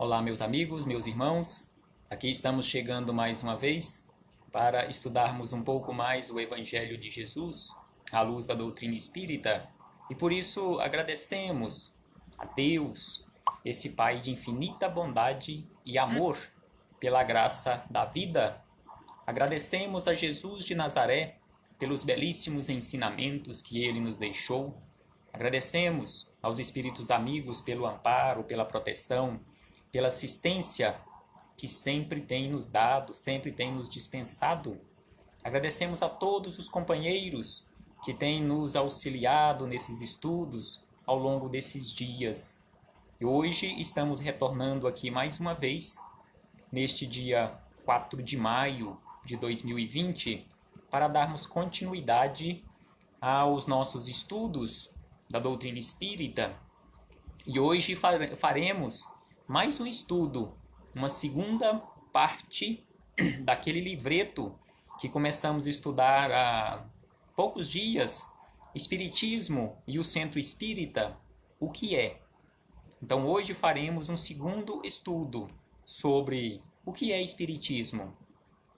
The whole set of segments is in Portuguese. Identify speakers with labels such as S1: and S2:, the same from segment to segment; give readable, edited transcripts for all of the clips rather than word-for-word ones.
S1: Olá, meus amigos, meus irmãos. Aqui estamos chegando mais uma vez para estudarmos um pouco mais o Evangelho de Jesus à luz da doutrina espírita. E por isso agradecemos a Deus, esse Pai de infinita bondade e amor, pela graça da vida. Agradecemos a Jesus de Nazaré pelos belíssimos ensinamentos que ele nos deixou. Agradecemos aos espíritos amigos pelo amparo, pela proteção, pela assistência que sempre tem nos dado, sempre tem nos dispensado. Agradecemos a todos os companheiros que têm nos auxiliado nesses estudos ao longo desses dias. E hoje estamos retornando aqui mais uma vez, neste dia 4 de maio de 2020, para darmos continuidade aos nossos estudos da doutrina espírita. E hoje faremos mais um estudo, uma segunda parte daquele livreto que começamos a estudar há poucos dias, Espiritismo e o Centro Espírita, o que é? Então hoje faremos um segundo estudo sobre o que é Espiritismo,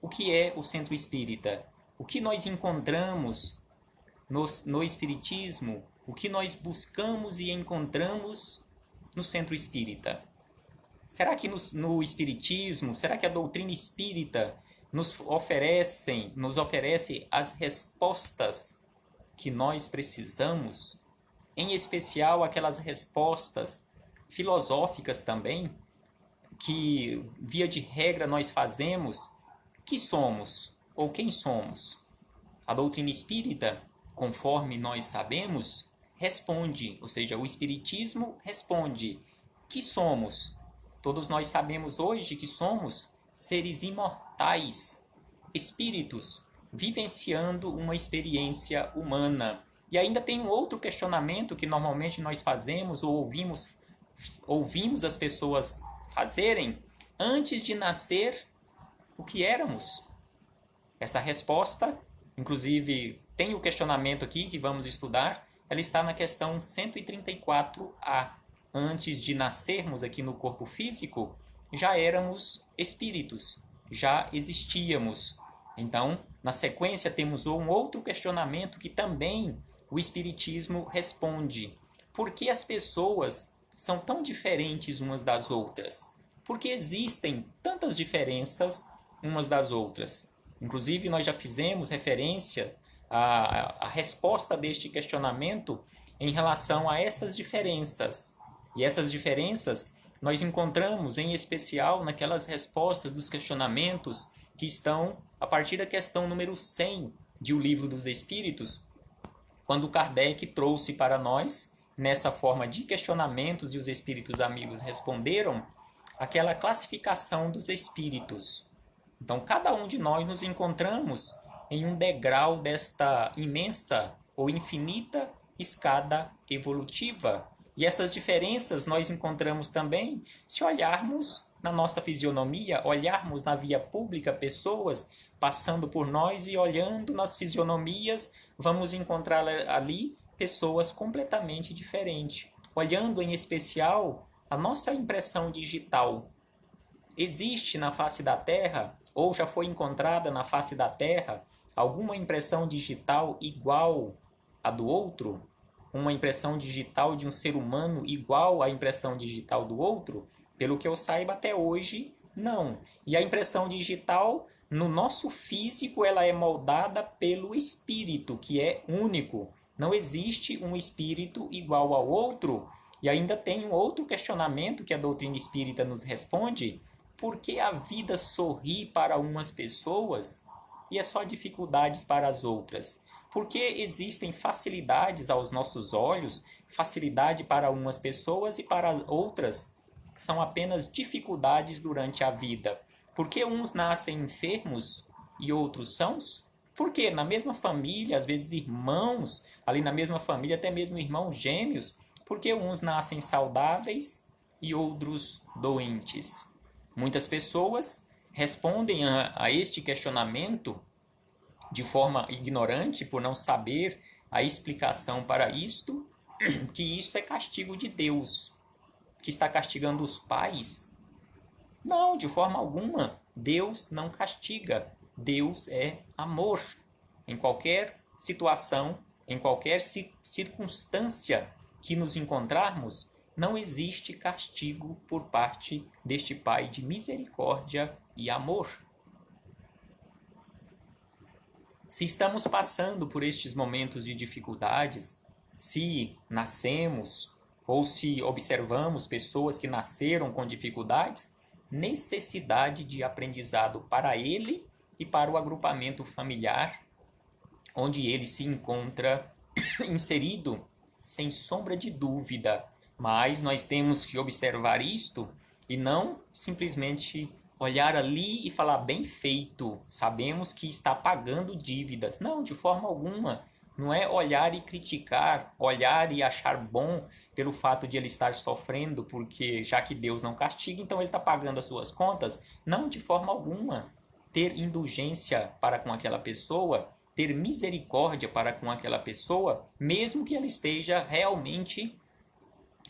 S1: o que é o Centro Espírita, o que nós encontramos no Espiritismo, o que nós buscamos e encontramos no Centro Espírita. Será que no Espiritismo, será que a doutrina espírita nos oferece as respostas que nós precisamos? Em especial aquelas respostas filosóficas também, que via de regra nós fazemos, que somos ou quem somos? A doutrina espírita, conforme nós sabemos, responde, ou seja, o Espiritismo responde, que somos? Todos nós sabemos hoje que somos seres imortais, espíritos, vivenciando uma experiência humana. E ainda tem um outro questionamento que normalmente nós fazemos ou ouvimos as pessoas fazerem: antes de nascer, o que éramos? Essa resposta, inclusive, tem o questionamento aqui que vamos estudar, ela está na questão 134A. Antes de nascermos aqui no corpo físico, já éramos espíritos, já existíamos. Então, na sequência, temos um outro questionamento que também o Espiritismo responde. Por que as pessoas são tão diferentes umas das outras? Por que existem tantas diferenças umas das outras? Inclusive, nós já fizemos referência à resposta deste questionamento em relação a essas diferenças. E essas diferenças nós encontramos em especial naquelas respostas dos questionamentos que estão a partir da questão número 100 de O Livro dos Espíritos, quando Kardec trouxe para nós, nessa forma de questionamentos, e os espíritos amigos responderam, aquela classificação dos espíritos. Então, cada um de nós nos encontramos em um degrau desta imensa ou infinita escada evolutiva. E essas diferenças nós encontramos também se olharmos na nossa fisionomia, olharmos na via pública pessoas passando por nós e olhando nas fisionomias, vamos encontrar ali pessoas completamente diferentes. Olhando em especial a nossa impressão digital. Existe na face da Terra, ou já foi encontrada na face da Terra, alguma impressão digital igual à do outro? Uma impressão digital de um ser humano igual à impressão digital do outro? Pelo que eu saiba até hoje, não. E a impressão digital, no nosso físico, ela é moldada pelo espírito, que é único. Não existe um espírito igual ao outro. E ainda tem um outro questionamento que a doutrina espírita nos responde: por que a vida sorri para umas pessoas e é só dificuldades para as outras? Porque existem facilidades aos nossos olhos, facilidade para umas pessoas e para outras são apenas dificuldades durante a vida. Porque uns nascem enfermos e outros sãos? Porque na mesma família, às vezes irmãos, ali na mesma família, até mesmo irmãos gêmeos, porque uns nascem saudáveis e outros doentes? Muitas pessoas respondem a este questionamento de forma ignorante, por não saber a explicação para isto, que isto é castigo de Deus, que está castigando os pais Não, de forma alguma. Deus não castiga. Deus é amor. Em qualquer situação, em qualquer circunstância que nos encontrarmos, não existe castigo por parte deste Pai de misericórdia e amor. Se estamos passando por estes momentos de dificuldades, se nascemos ou se observamos pessoas que nasceram com dificuldades, necessidade de aprendizado para ele e para o agrupamento familiar, onde ele se encontra inserido, sem sombra de dúvida. Mas nós temos que observar isto e não simplesmente olhar ali e falar bem feito, sabemos que está pagando dívidas. Não, de forma alguma. Não é olhar e criticar, olhar e achar bom pelo fato de ele estar sofrendo, porque já que Deus não castiga, então ele está pagando as suas contas. Não, de forma alguma. Ter indulgência para com aquela pessoa, ter misericórdia para com aquela pessoa, mesmo que ela esteja realmente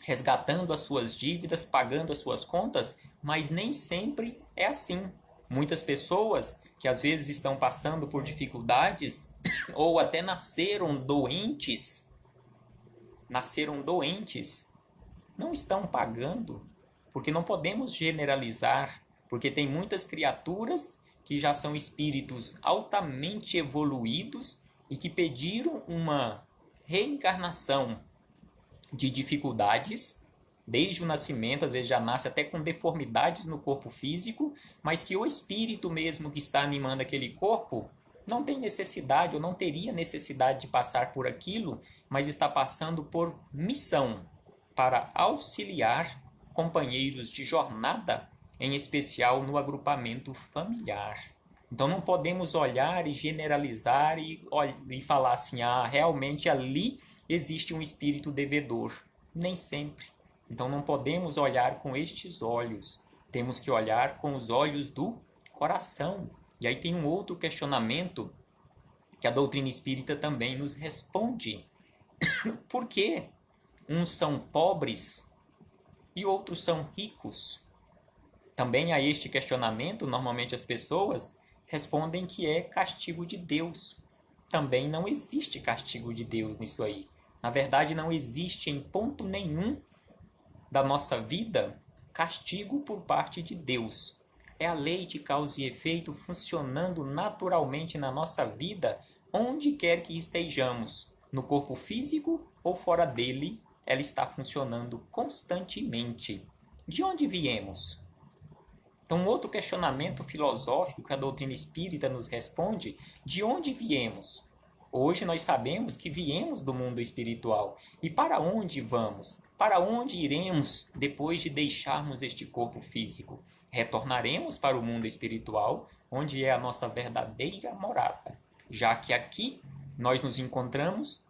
S1: resgatando as suas dívidas, pagando as suas contas, mas nem sempre é assim. Muitas pessoas que às vezes estão passando por dificuldades ou até nasceram doentes, não estão pagando, porque não podemos generalizar, porque tem muitas criaturas que já são espíritos altamente evoluídos e que pediram uma reencarnação de dificuldades, desde o nascimento, às vezes já nasce até com deformidades no corpo físico, mas que o espírito mesmo que está animando aquele corpo não tem necessidade ou não teria necessidade de passar por aquilo, mas está passando por missão para auxiliar companheiros de jornada, em especial no agrupamento familiar. Então não podemos olhar e generalizar e falar assim, realmente ali existe um espírito devedor. Nem sempre. Então não podemos olhar com estes olhos. Temos que olhar com os olhos do coração. E aí tem um outro questionamento que a doutrina espírita também nos responde. Por que uns são pobres e outros são ricos? Também a este questionamento, normalmente as pessoas respondem que é castigo de Deus. Também não existe castigo de Deus nisso aí. Na verdade, não existe em ponto nenhum da nossa vida castigo por parte de Deus. É a lei de causa e efeito funcionando naturalmente na nossa vida, onde quer que estejamos, no corpo físico ou fora dele, ela está funcionando constantemente. De onde viemos? Então, outro questionamento filosófico que a doutrina espírita nos responde: de onde viemos? Hoje nós sabemos que viemos do mundo espiritual. E para onde vamos? Para onde iremos depois de deixarmos este corpo físico? Retornaremos para o mundo espiritual, onde é a nossa verdadeira morada, já que aqui nós nos encontramos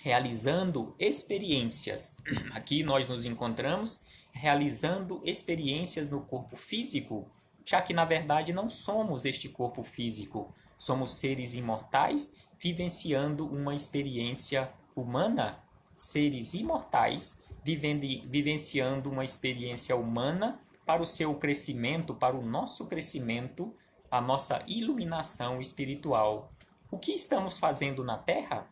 S1: realizando experiências. Aqui nós nos encontramos realizando experiências no corpo físico, já que na verdade não somos este corpo físico, somos seres imortais vivenciando uma experiência humana, seres imortais vivenciando uma experiência humana para o seu crescimento, para o nosso crescimento, a nossa iluminação espiritual. O que estamos fazendo na Terra?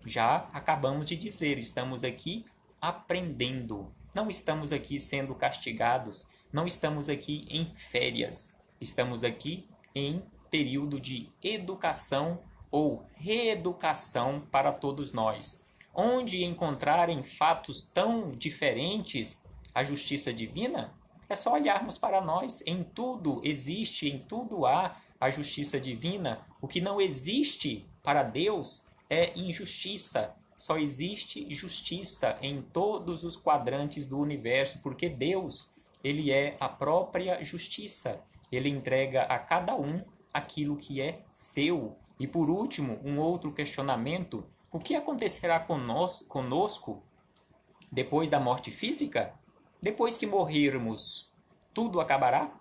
S1: Já acabamos de dizer, estamos aqui aprendendo. Não estamos aqui sendo castigados, não estamos aqui em férias. Estamos aqui em período de educação ou reeducação para todos nós. Onde encontrarem fatos tão diferentes a justiça divina? É só olharmos para nós. Em tudo existe, em tudo há a justiça divina. O que não existe para Deus é injustiça. Só existe justiça em todos os quadrantes do universo, porque Deus, ele é a própria justiça. Ele entrega a cada um aquilo que é seu. E por último, um outro questionamento: o que acontecerá conosco depois da morte física? Depois que morrermos, tudo acabará?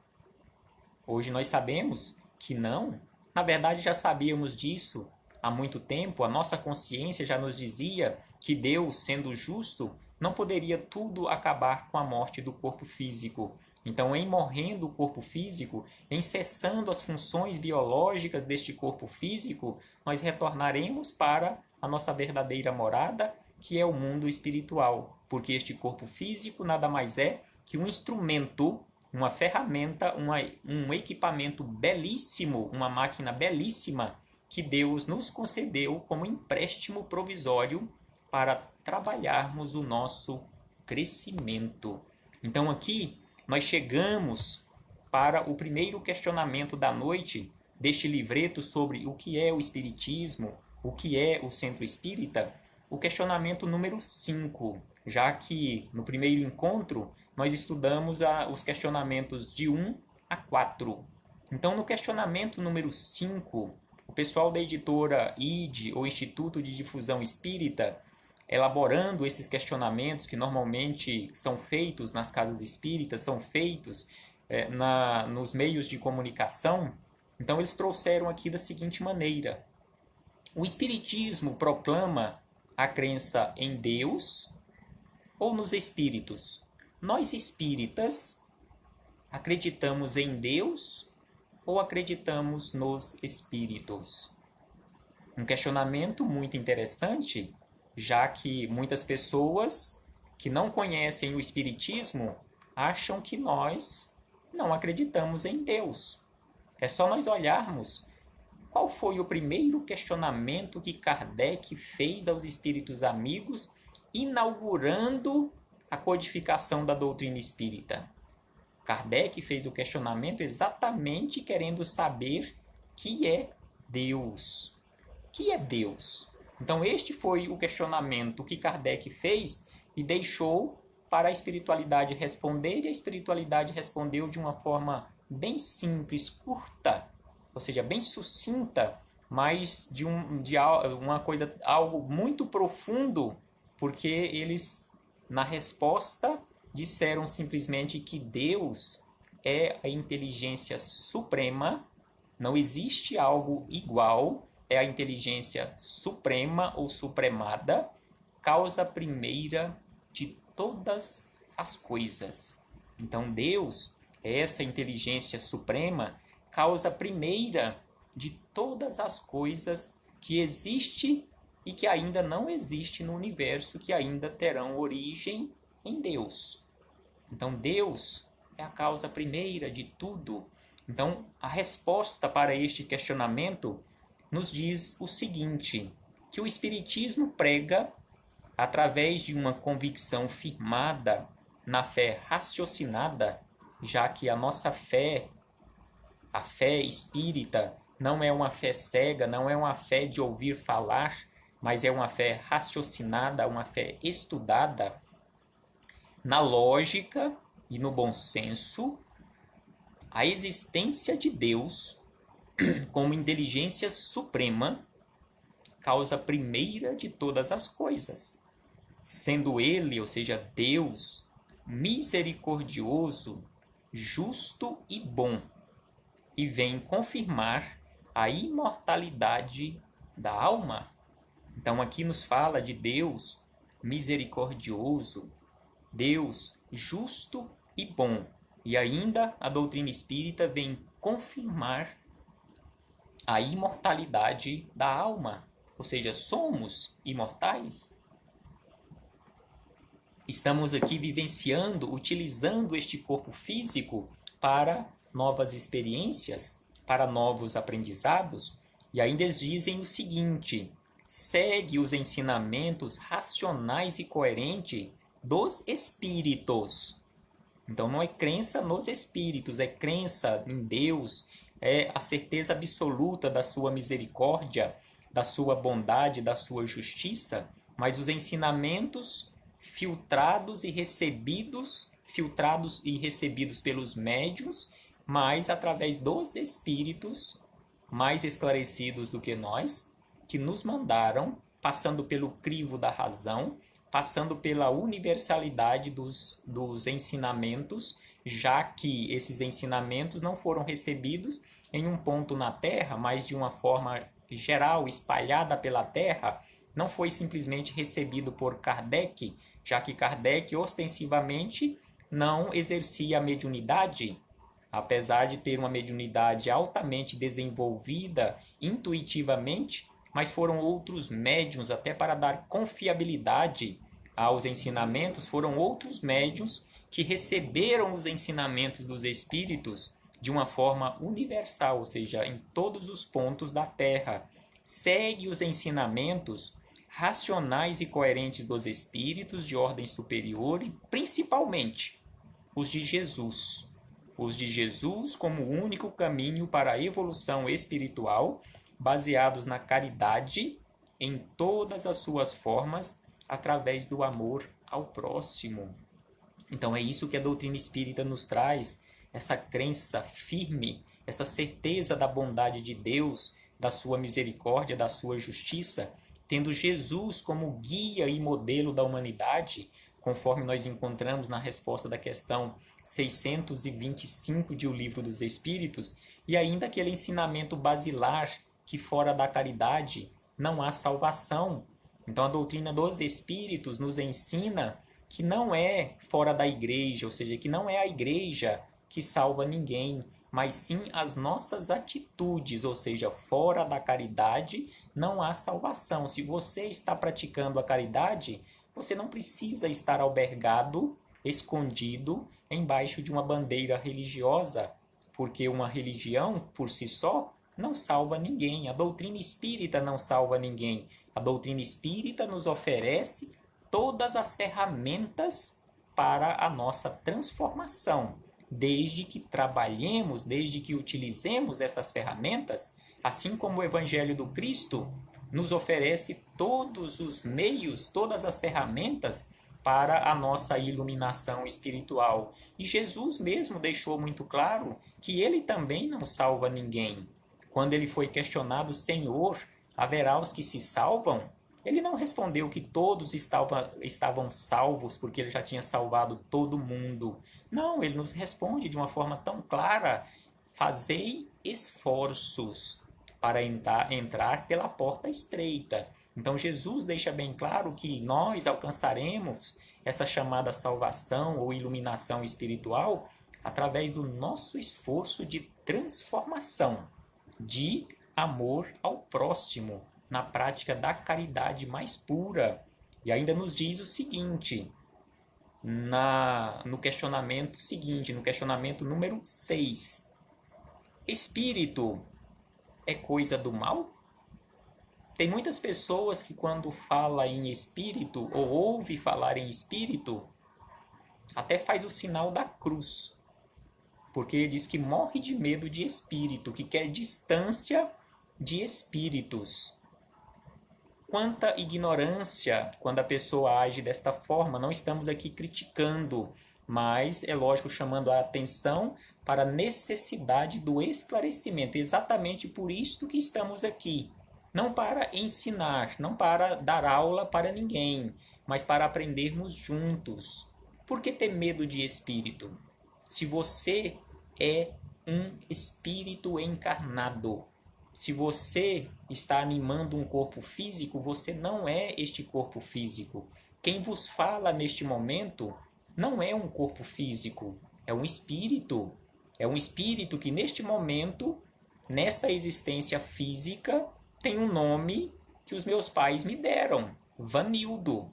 S1: Hoje nós sabemos que não. Na verdade, já sabíamos disso há muito tempo. A nossa consciência já nos dizia que Deus, sendo justo, não poderia tudo acabar com a morte do corpo físico. Então, em morrendo o corpo físico, em cessando as funções biológicas deste corpo físico, nós retornaremos para a nossa verdadeira morada, que é o mundo espiritual, porque este corpo físico nada mais é que um instrumento, uma ferramenta, um equipamento belíssimo, uma máquina belíssima que Deus nos concedeu como empréstimo provisório para trabalharmos o nosso crescimento. Então aqui nós chegamos para o primeiro questionamento da noite deste livreto sobre o que é o Espiritismo, o que é o Centro Espírita, o questionamento número 5, já que no primeiro encontro nós estudamos os questionamentos de 1 a 4. Então, no questionamento número 5, o pessoal da editora ID, ou Instituto de Difusão Espírita, elaborando esses questionamentos que normalmente são feitos nas casas espíritas, são feitos nos meios de comunicação, então eles trouxeram aqui da seguinte maneira: o Espiritismo proclama a crença em Deus ou nos espíritos? Nós espíritas acreditamos em Deus ou acreditamos nos espíritos? Um questionamento muito interessante, já que muitas pessoas que não conhecem o Espiritismo acham que nós não acreditamos em Deus. É só nós olharmos qual foi o primeiro questionamento que Kardec fez aos espíritos amigos, inaugurando a codificação da doutrina espírita. Kardec fez o questionamento exatamente querendo saber que é Deus. Que é Deus? Então este foi o questionamento que Kardec fez e deixou para a espiritualidade responder, e a espiritualidade respondeu de uma forma bem simples, curta, ou seja, bem sucinta, mas de uma coisa, algo muito profundo, porque eles, na resposta, disseram simplesmente que Deus é a inteligência suprema, não existe algo igual, é a inteligência suprema ou supremada, causa primeira de todas as coisas. Então Deus é essa inteligência suprema, causa primeira de todas as coisas que existe e que ainda não existe no universo, que ainda terão origem em Deus. Então Deus é a causa primeira de tudo. Então a resposta para este questionamento nos diz o seguinte, que o Espiritismo prega, através de uma convicção firmada na fé raciocinada, já que a nossa fé, a fé espírita, não é uma fé cega, não é uma fé de ouvir falar, mas é uma fé raciocinada, uma fé estudada na lógica e no bom senso, a existência de Deus como inteligência suprema, causa primeira de todas as coisas, sendo Ele, ou seja, Deus, misericordioso, justo e bom, e vem confirmar a imortalidade da alma. Então aqui nos fala de Deus misericordioso, Deus justo e bom. E ainda a doutrina espírita vem confirmar a imortalidade da alma. Ou seja, somos imortais. Estamos aqui vivenciando, utilizando este corpo físico para novas experiências, para novos aprendizados. E ainda eles dizem o seguinte: segue os ensinamentos racionais e coerentes dos espíritos. Então não é crença nos espíritos, é crença em Deus, é a certeza absoluta da sua misericórdia, da sua bondade, da sua justiça, mas os ensinamentos filtrados e recebidos pelos médiuns, mas através dos espíritos mais esclarecidos do que nós, que nos mandaram, passando pelo crivo da razão, passando pela universalidade dos ensinamentos, já que esses ensinamentos não foram recebidos em um ponto na Terra, mas de uma forma geral, espalhada pela Terra, não foi simplesmente recebido por Kardec, já que Kardec ostensivamente não exercia a mediunidade, apesar de ter uma mediunidade altamente desenvolvida intuitivamente, mas foram outros médiuns, até para dar confiabilidade aos ensinamentos, foram outros médiuns que receberam os ensinamentos dos espíritos de uma forma universal, ou seja, em todos os pontos da Terra. Segue os ensinamentos racionais e coerentes dos espíritos de ordem superior e, principalmente, os de Jesus. Os de Jesus como o único caminho para a evolução espiritual, baseados na caridade em todas as suas formas, através do amor ao próximo. Então é isso que a doutrina espírita nos traz, essa crença firme, essa certeza da bondade de Deus, da sua misericórdia, da sua justiça, tendo Jesus como guia e modelo da humanidade, conforme nós encontramos na resposta da questão 625 de O Livro dos Espíritos, e ainda aquele ensinamento basilar que fora da caridade não há salvação. Então a doutrina dos Espíritos nos ensina que não é fora da igreja, ou seja, que não é a igreja que salva ninguém, mas sim as nossas atitudes, ou seja, fora da caridade não há salvação. Se você está praticando a caridade, você não precisa estar albergado, escondido, embaixo de uma bandeira religiosa, porque uma religião, por si só, não salva ninguém. A doutrina espírita não salva ninguém. A doutrina espírita nos oferece todas as ferramentas para a nossa transformação, desde que trabalhemos, desde que utilizemos estas ferramentas, assim como o Evangelho do Cristo nos oferece todos os meios, todas as ferramentas para a nossa iluminação espiritual. E Jesus mesmo deixou muito claro que ele também não salva ninguém. Quando ele foi questionado, Senhor, haverá os que se salvam? Ele não respondeu que todos estavam salvos porque ele já tinha salvado todo mundo. Não, ele nos responde de uma forma tão clara: fazei esforços para entrar pela porta estreita. Então Jesus deixa bem claro que nós alcançaremos essa chamada salvação ou iluminação espiritual através do nosso esforço de transformação, de amor ao próximo, na prática da caridade mais pura. E ainda nos diz o seguinte, no questionamento seguinte, no questionamento número 6. Espírito é coisa do mal? Tem muitas pessoas que quando fala em espírito, ou ouve falar em espírito, até faz o sinal da cruz, porque diz que morre de medo de espírito, que quer distância de espíritos. Quanta ignorância quando a pessoa age desta forma. Não estamos aqui criticando, mas é lógico chamando a atenção para a necessidade do esclarecimento. Exatamente por isto que estamos aqui. Não para ensinar, não para dar aula para ninguém, mas para aprendermos juntos. Por que ter medo de espírito? Se você é um espírito encarnado, se você está animando um corpo físico, você não é este corpo físico. Quem vos fala neste momento não é um corpo físico, é um espírito. É um espírito que neste momento, nesta existência física, tem um nome que os meus pais me deram, Vanildo.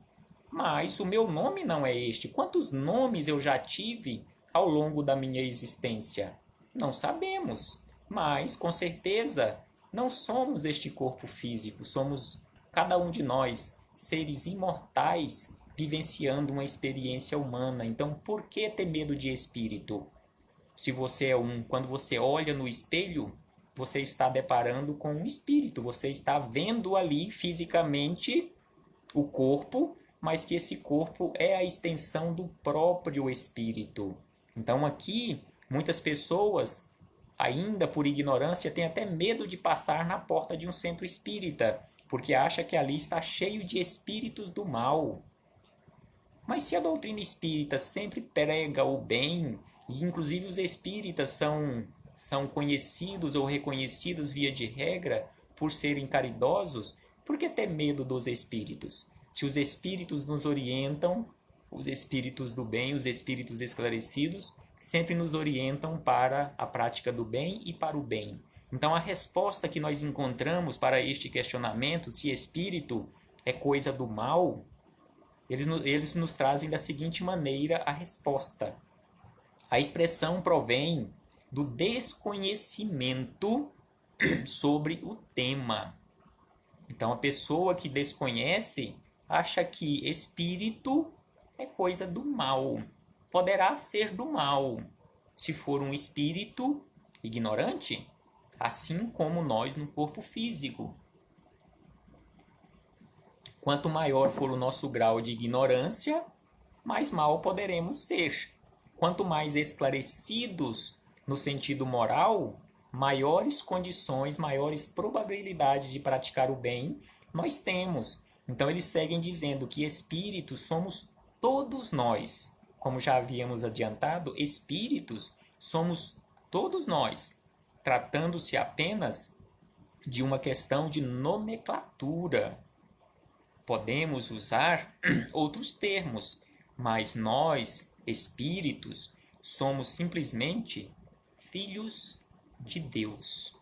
S1: Mas o meu nome não é este. Quantos nomes eu já tive ao longo da minha existência? Não sabemos, mas com certeza não somos este corpo físico, somos cada um de nós, seres imortais, vivenciando uma experiência humana. Então, por que ter medo de espírito? Se você é quando você olha no espelho, você está deparando com um espírito, você está vendo ali fisicamente o corpo, mas que esse corpo é a extensão do próprio espírito. Então aqui, muitas pessoas, ainda por ignorância, têm até medo de passar na porta de um centro espírita, porque acha que ali está cheio de espíritos do mal. Mas se a doutrina espírita sempre prega o bem, e inclusive os espíritas são conhecidos ou reconhecidos via de regra por serem caridosos, Por que ter medo dos espíritos? Se os espíritos nos orientam, os espíritos do bem, os espíritos esclarecidos, sempre nos orientam para a prática do bem e para o bem. Então, a resposta que nós encontramos para este questionamento, se espírito é coisa do mal, eles nos trazem da seguinte maneira a resposta. A expressão provém do desconhecimento sobre o tema. Então, a pessoa que desconhece acha que espírito é coisa do mal. Poderá ser do mal, se for um espírito ignorante, assim como nós no corpo físico. Quanto maior for o nosso grau de ignorância, mais mal poderemos ser. Quanto mais esclarecidos no sentido moral, maiores condições, maiores probabilidades de praticar o bem nós temos. Então eles seguem dizendo que espíritos somos todos nós. Como já havíamos adiantado, espíritos somos todos nós, tratando-se apenas de uma questão de nomenclatura. Podemos usar outros termos, mas nós, espíritos, somos simplesmente filhos de Deus.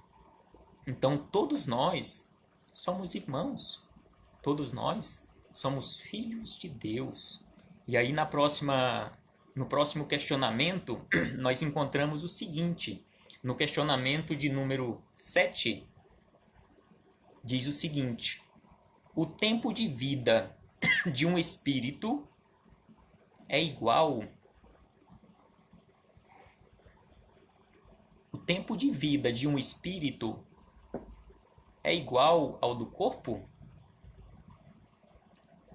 S1: Então, todos nós somos irmãos, todos nós somos filhos de Deus. E aí, no próximo questionamento, nós encontramos o seguinte: no questionamento de número 7, diz o seguinte: o tempo de vida de um espírito é igual. O tempo de vida de um espírito é igual ao do corpo?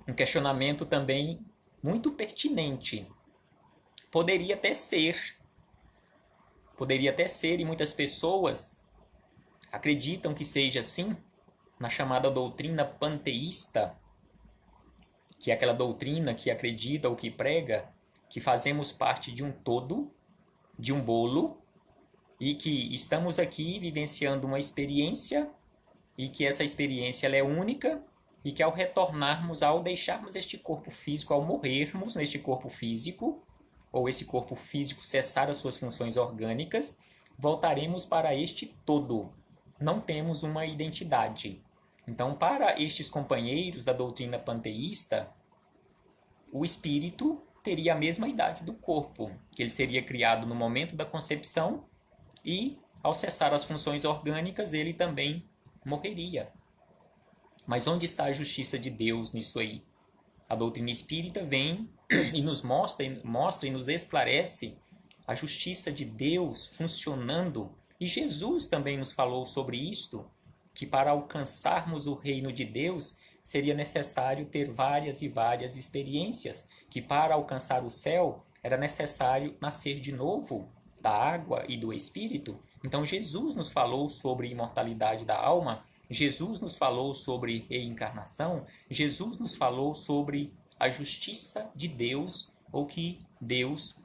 S1: Um questionamento também muito pertinente. Poderia até ser, e muitas pessoas acreditam que seja assim, na chamada doutrina panteísta, que é aquela doutrina que acredita ou que prega que fazemos parte de um todo, de um bolo, e que estamos aqui vivenciando uma experiência e que essa experiência ela é única e que ao retornarmos, ao deixarmos este corpo físico, ao morrermos neste corpo físico, ou esse corpo físico cessar as suas funções orgânicas, voltaremos para este todo. Não temos uma identidade. Então, para estes companheiros da doutrina panteísta, o espírito teria a mesma idade do corpo, que ele seria criado no momento da concepção e, ao cessar as funções orgânicas, ele também morreria. Mas onde está a justiça de Deus nisso aí? A doutrina espírita vem e nos mostra e nos esclarece a justiça de Deus funcionando. E Jesus também nos falou sobre isto, que para alcançarmos o reino de Deus seria necessário ter várias e várias experiências, que para alcançar o céu era necessário nascer de novo da água e do Espírito. Então Jesus nos falou sobre a imortalidade da alma, Jesus nos falou sobre reencarnação, Jesus nos falou sobre a justiça de Deus, ou que Deus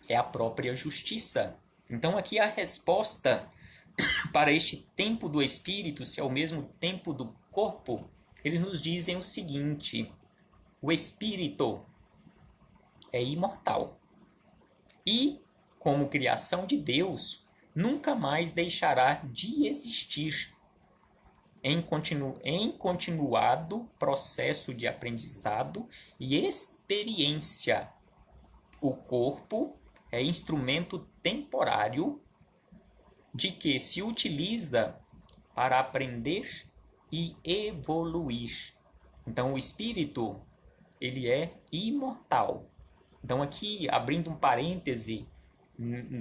S1: é a própria justiça. Então aqui a resposta para este tempo do espírito, se é o mesmo tempo do corpo, eles nos dizem o seguinte: o espírito é imortal e, como criação de Deus, nunca mais deixará de existir em continuado processo de aprendizado e experiência. O corpo é instrumento temporário de que se utiliza para aprender e evoluir. Então, o espírito, ele é imortal. Então, aqui, abrindo um parêntese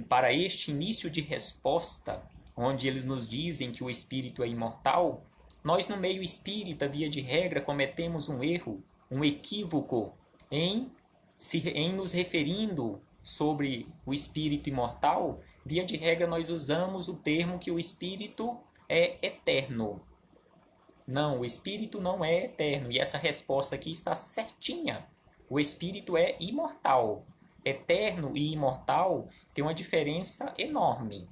S1: para este início de resposta, onde eles nos dizem que o espírito é imortal, nós no meio espírita, via de regra, cometemos um erro, um equívoco em nos referindo sobre o espírito imortal. Via de regra, nós usamos o termo que o espírito é eterno. Não, o espírito não é eterno. E essa resposta aqui está certinha. O espírito é imortal. Eterno e imortal tem uma diferença enorme.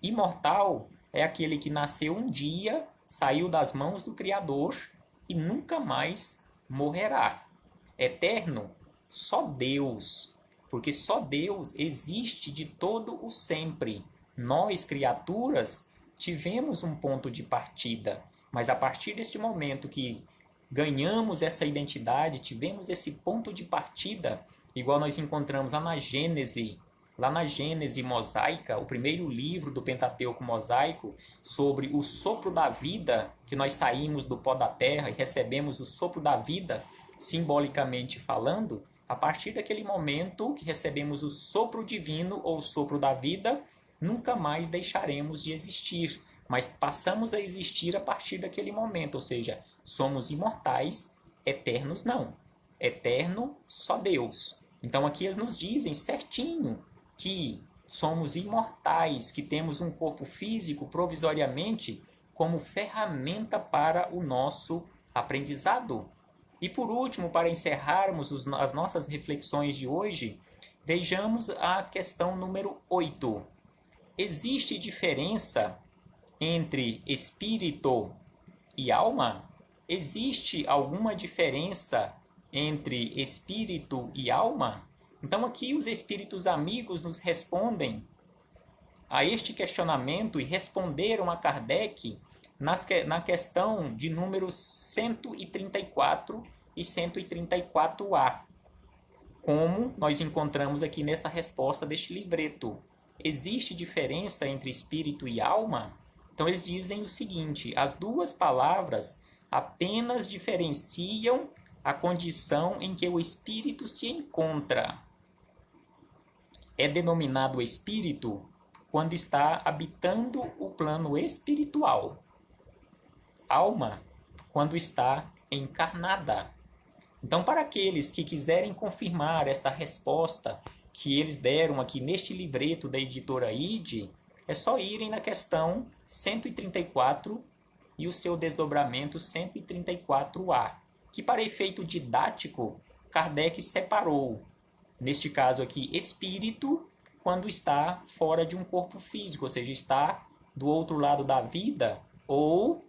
S1: Imortal é aquele que nasceu um dia, saiu das mãos do Criador e nunca mais morrerá. Eterno, só Deus, porque só Deus existe de todo o sempre. Nós, criaturas, tivemos um ponto de partida, mas a partir deste momento que ganhamos essa identidade, tivemos esse ponto de partida, igual nós encontramos lá na Gênese mosaica, o primeiro livro do Pentateuco mosaico, sobre o sopro da vida, que nós saímos do pó da terra e recebemos o sopro da vida, simbolicamente falando. A partir daquele momento que recebemos o sopro divino ou o sopro da vida, nunca mais deixaremos de existir, mas passamos a existir a partir daquele momento, ou seja, somos imortais, eternos não. Eterno só Deus. Então aqui eles nos dizem certinho que somos imortais, que temos um corpo físico provisoriamente como ferramenta para o nosso aprendizado. E por último, para encerrarmos as nossas reflexões de hoje, vejamos a questão número 8. Existe diferença entre espírito e alma? Existe alguma diferença entre espírito e alma? Então aqui os espíritos amigos nos respondem a este questionamento e responderam a Kardec na questão de números 134 e 134A, como nós encontramos aqui nesta resposta deste livreto. Existe diferença entre espírito e alma? Então eles dizem o seguinte: as duas palavras apenas diferenciam a condição em que o espírito se encontra. É denominado espírito quando está habitando o plano espiritual. Alma, quando está encarnada. Então, para aqueles que quiserem confirmar esta resposta que eles deram aqui neste livreto da editora ID, é só irem na questão 134 e o seu desdobramento 134A, que para efeito didático, Kardec separou, neste caso aqui, espírito, quando está fora de um corpo físico, ou seja, está do outro lado da vida, ou,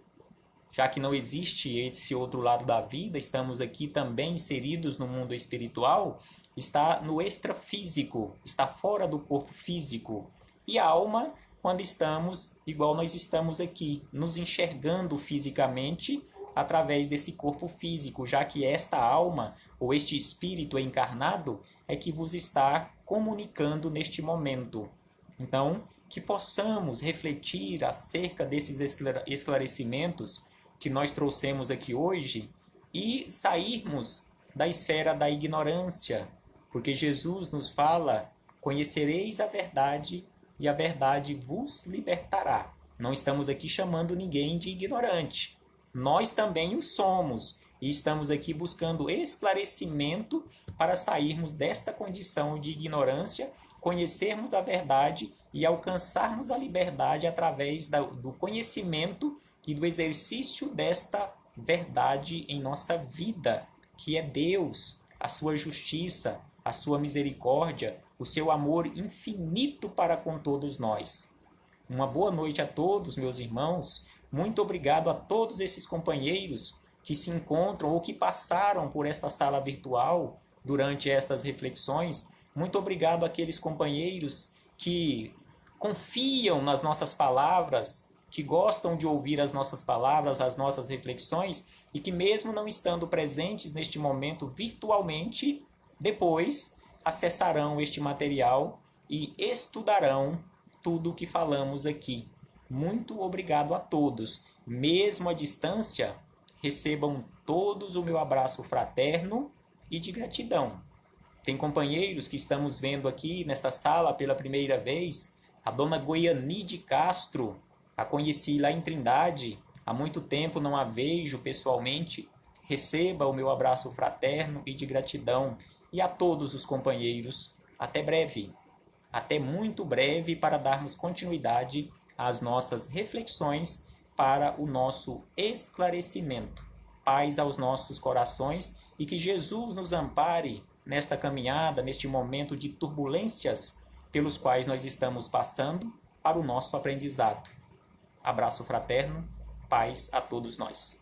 S1: já que não existe esse outro lado da vida, estamos aqui também inseridos no mundo espiritual, está no extrafísico, está fora do corpo físico. E a alma, quando estamos, igual nós estamos aqui, nos enxergando fisicamente através desse corpo físico, já que esta alma, ou este espírito encarnado, é que vos está comunicando neste momento. Então, que possamos refletir acerca desses esclarecimentos que nós trouxemos aqui hoje e sairmos da esfera da ignorância, porque Jesus nos fala: conhecereis a verdade e a verdade vos libertará. Não estamos aqui chamando ninguém de ignorante. Nós também o somos e estamos aqui buscando esclarecimento para sairmos desta condição de ignorância, conhecermos a verdade e alcançarmos a liberdade através do conhecimento e do exercício desta verdade em nossa vida, que é Deus, a sua justiça, a sua misericórdia, o seu amor infinito para com todos nós. Uma boa noite a todos, meus irmãos. Muito obrigado a todos esses companheiros que se encontram ou que passaram por esta sala virtual durante estas reflexões. Muito obrigado àqueles companheiros que confiam nas nossas palavras, que gostam de ouvir as nossas palavras, as nossas reflexões, e que mesmo não estando presentes neste momento virtualmente, depois acessarão este material e estudarão tudo o que falamos aqui. Muito obrigado a todos. Mesmo à distância, recebam todos o meu abraço fraterno e de gratidão. Tem companheiros que estamos vendo aqui nesta sala pela primeira vez, a dona Goiani de Castro, a conheci lá em Trindade, há muito tempo não a vejo pessoalmente. Receba o meu abraço fraterno e de gratidão. E a todos os companheiros, até breve, até muito breve, para darmos continuidade às nossas reflexões para o nosso esclarecimento. Paz aos nossos corações e que Jesus nos ampare nesta caminhada, neste momento de turbulências pelos quais nós estamos passando para o nosso aprendizado. Abraço fraterno, paz a todos nós.